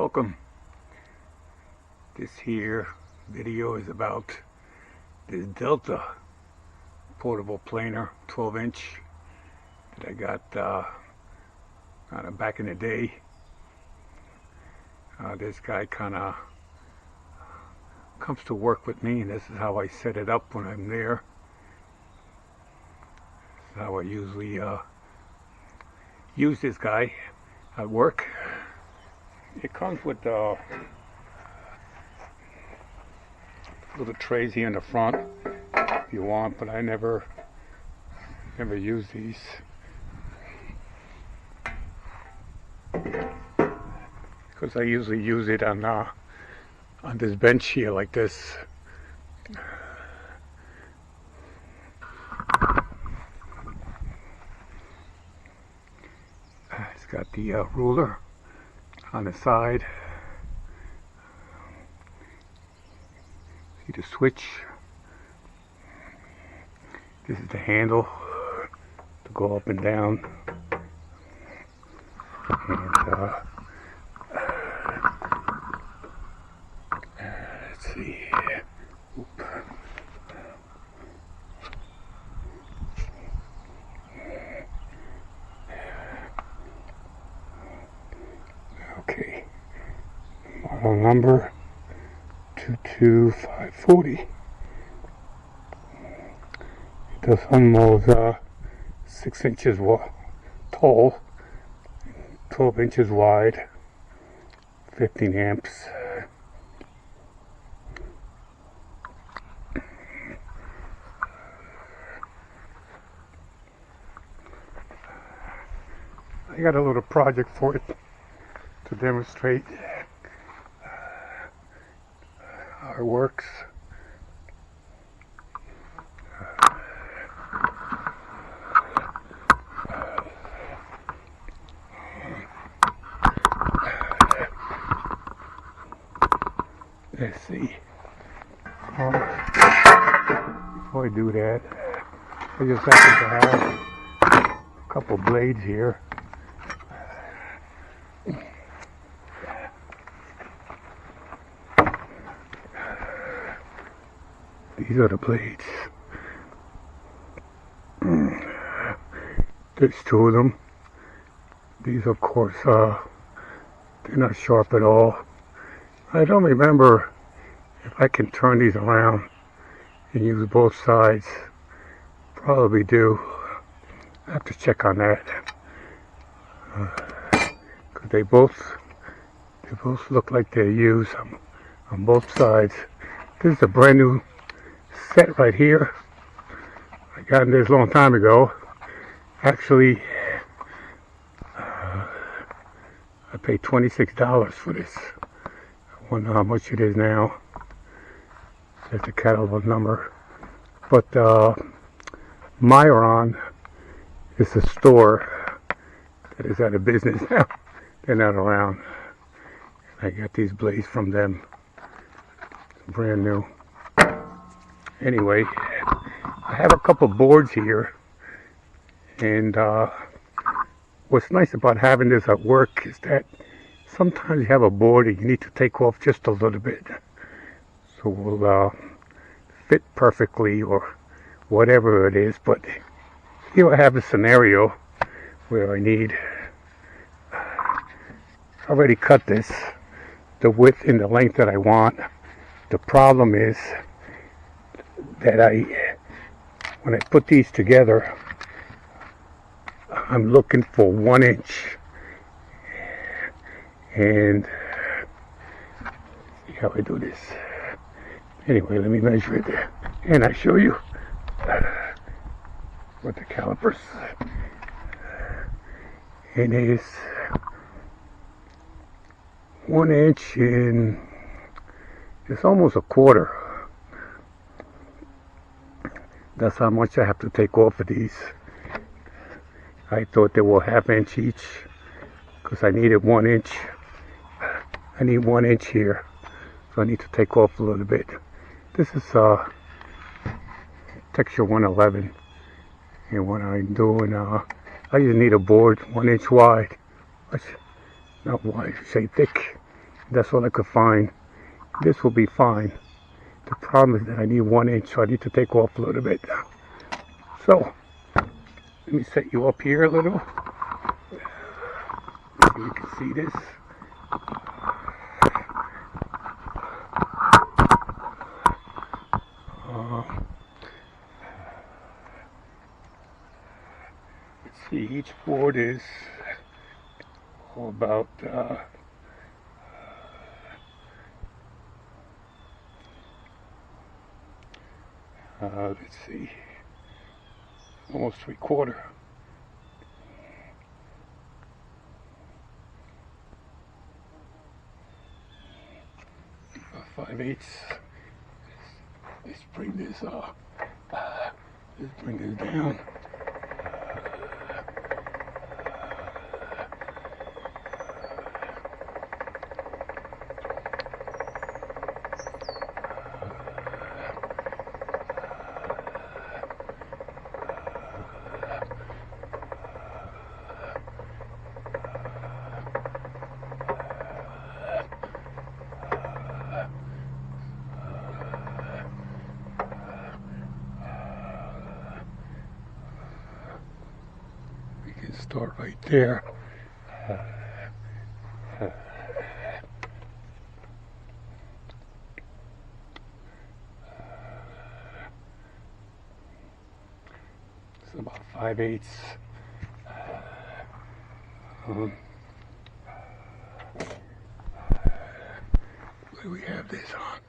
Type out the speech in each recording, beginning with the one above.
Welcome. This here video is about this Delta portable planer 12-inch that I got back in the day. This guy kind of comes to work with me, and this is how I set it up when I'm there. This is how I usually use this guy at work. It comes with little trays here in the front if you want, but I never use these. Because I usually use it on this bench here like this. It's got the ruler on the side. See the switch? This is the handle to go up and down. And let's see. Oop. Okay. Model number 22540. It does almost 6 inches tall, 12 inches wide, 15 amps. I got a little project for it to demonstrate how it works. Let's see. Before I do that, I just happen to have a couple blades here. These are the blades. There's 2 of them. These, of course, they're not sharp at all. I don't remember if I can turn these around and use both sides. Probably do. I have to check on that. Because they both look like they're used on both sides. This is a brand new set right here. I got this a long time ago. Actually, I paid $26 for this. I wonder how much it is now. That's the catalog number. But Myron is a store that is out of business now. They're not around. I got these blades from them. Brand new. Anyway, I have a couple boards here, and what's nice about having this at work is that sometimes you have a board and you need to take off just a little bit, so it will fit perfectly or whatever it is. But here I have a scenario where I need, I already cut this, the width and the length that I want. The problem is that when I put these together, I'm looking for 1 inch. And see how I do this. Anyway, let me measure it, and I show you with the calipers. It is 1 inch, and it's almost a quarter. That's how much I have to take off of these. I thought they were 1/2 inch each because I needed 1 inch. I need 1 inch here, so I need to take off a little bit. This is texture 111, and what I'm doing, I just need a board 1 inch wide. Not wide, say thick. That's all I could find. This will be fine. The problem is that I need 1 inch, so I need to take off a little bit. So, let me set you up here a little. Maybe you can see this. Let's see, each board is about let's see, almost 3/4. 5/8. Let's bring this down. Start right there. It's about 5/8. Where do we have this on?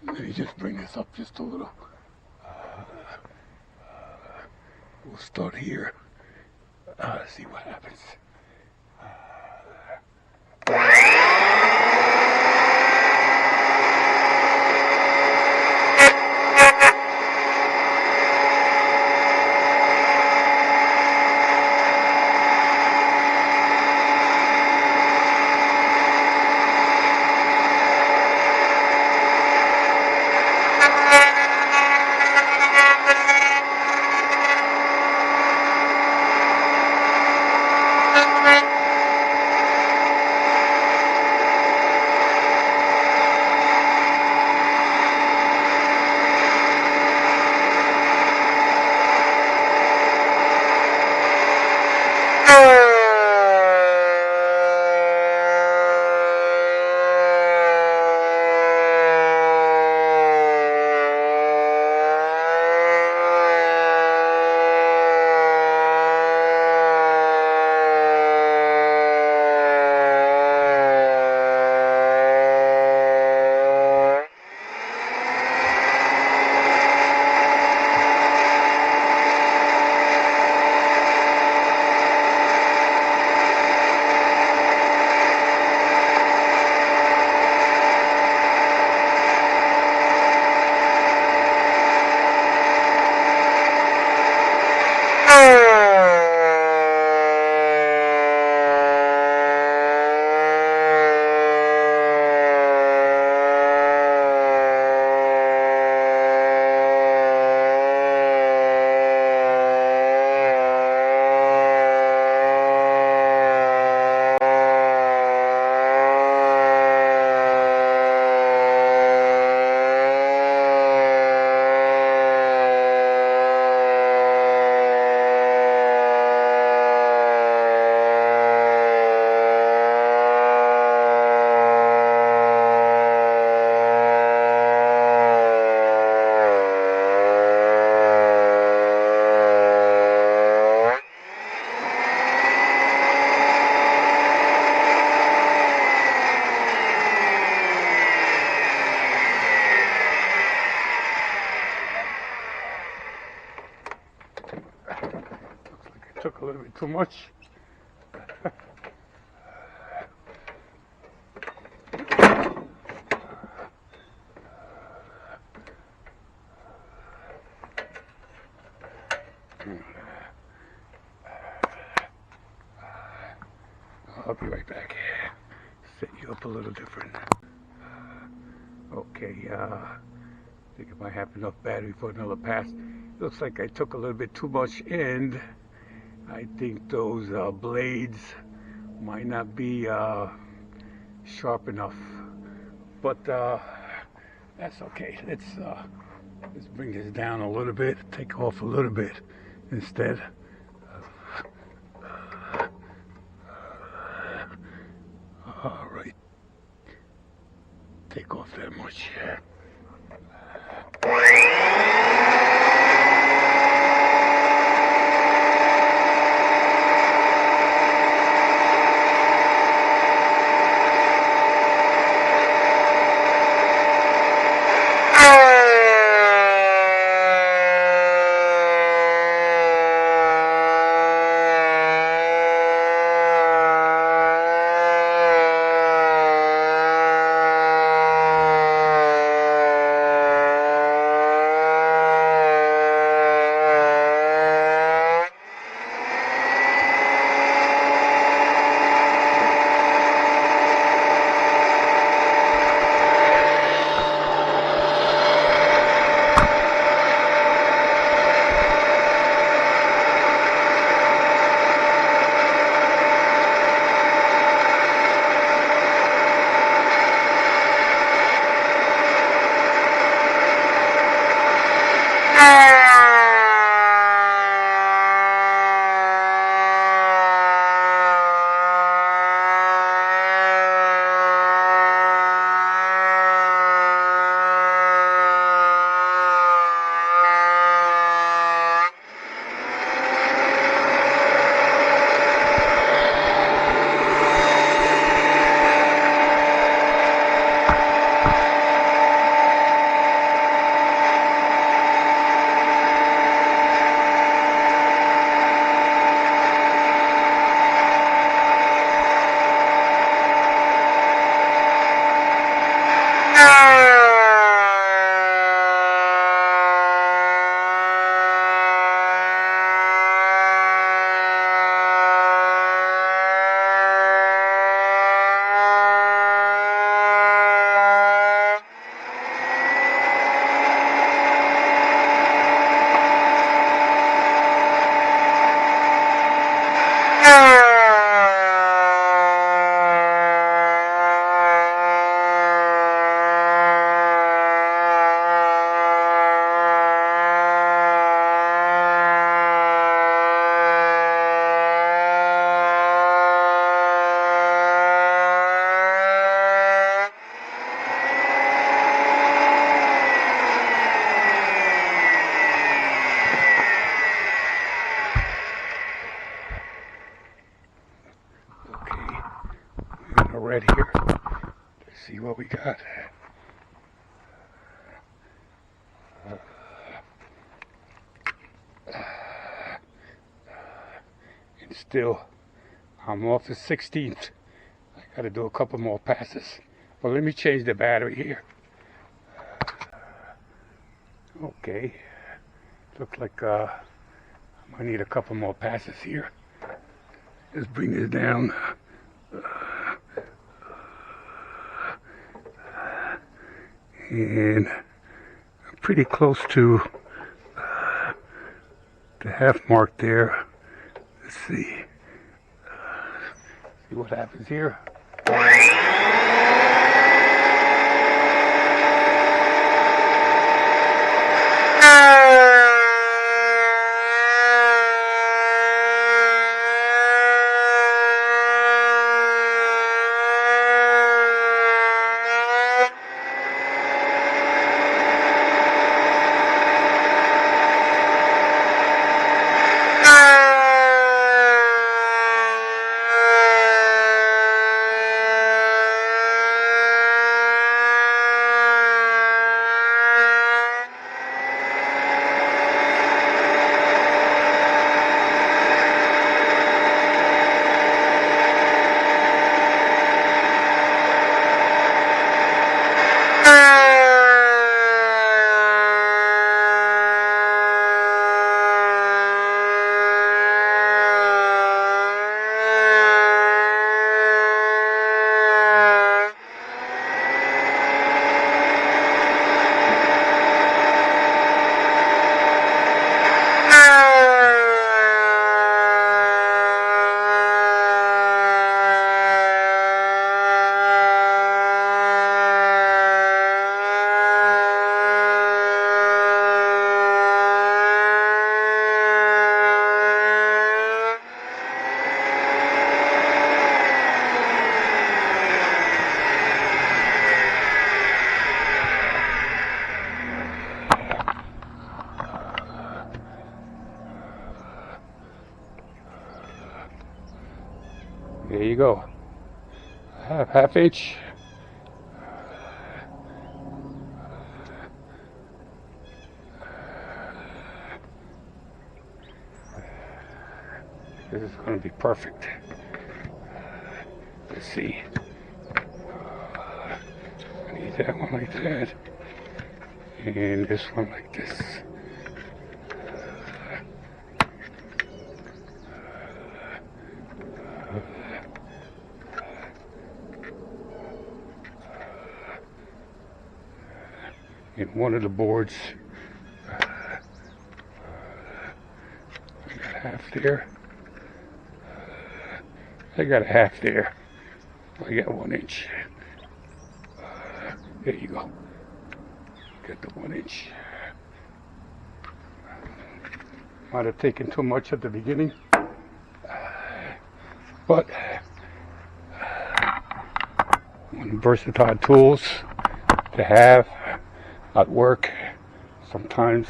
Let me just bring this up just a little. We'll start here. See what happens. Took a little bit too much. I'll be right back. Set you up a little different. Okay, I think I might have enough battery for another pass. Looks like I took a little bit too much, and I think those blades Might not be sharp enough, but that's okay. Let's bring this down a little bit, take off a little bit instead. All right, take off that much. Red here. Let's see what we got. And still, I'm off the 16th. I gotta do a couple more passes. But let me change the battery here. Okay. Looks like I might need a couple more passes here. Let's bring this down. And I'm pretty close to the half mark there. Let's see. See what happens here. There you go. Half inch. This is going to be perfect. Let's see. I need that one like that. And this one like this. And one of the boards, I got half there. I got a half there. I got 1 inch. There you go. Get the 1 inch. Might have taken too much at the beginning, but one versatile tools to have at work. Sometimes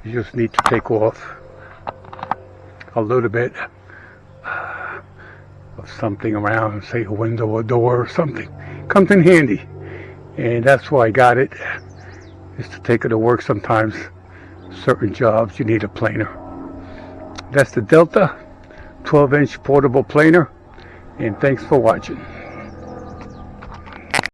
you just need to take off a little bit of something around, say a window or door or something. Comes in handy, and that's why I got it, is to take it to work. Sometimes certain jobs you need a planer. That's the Delta 12-inch portable planer, and thanks for watching.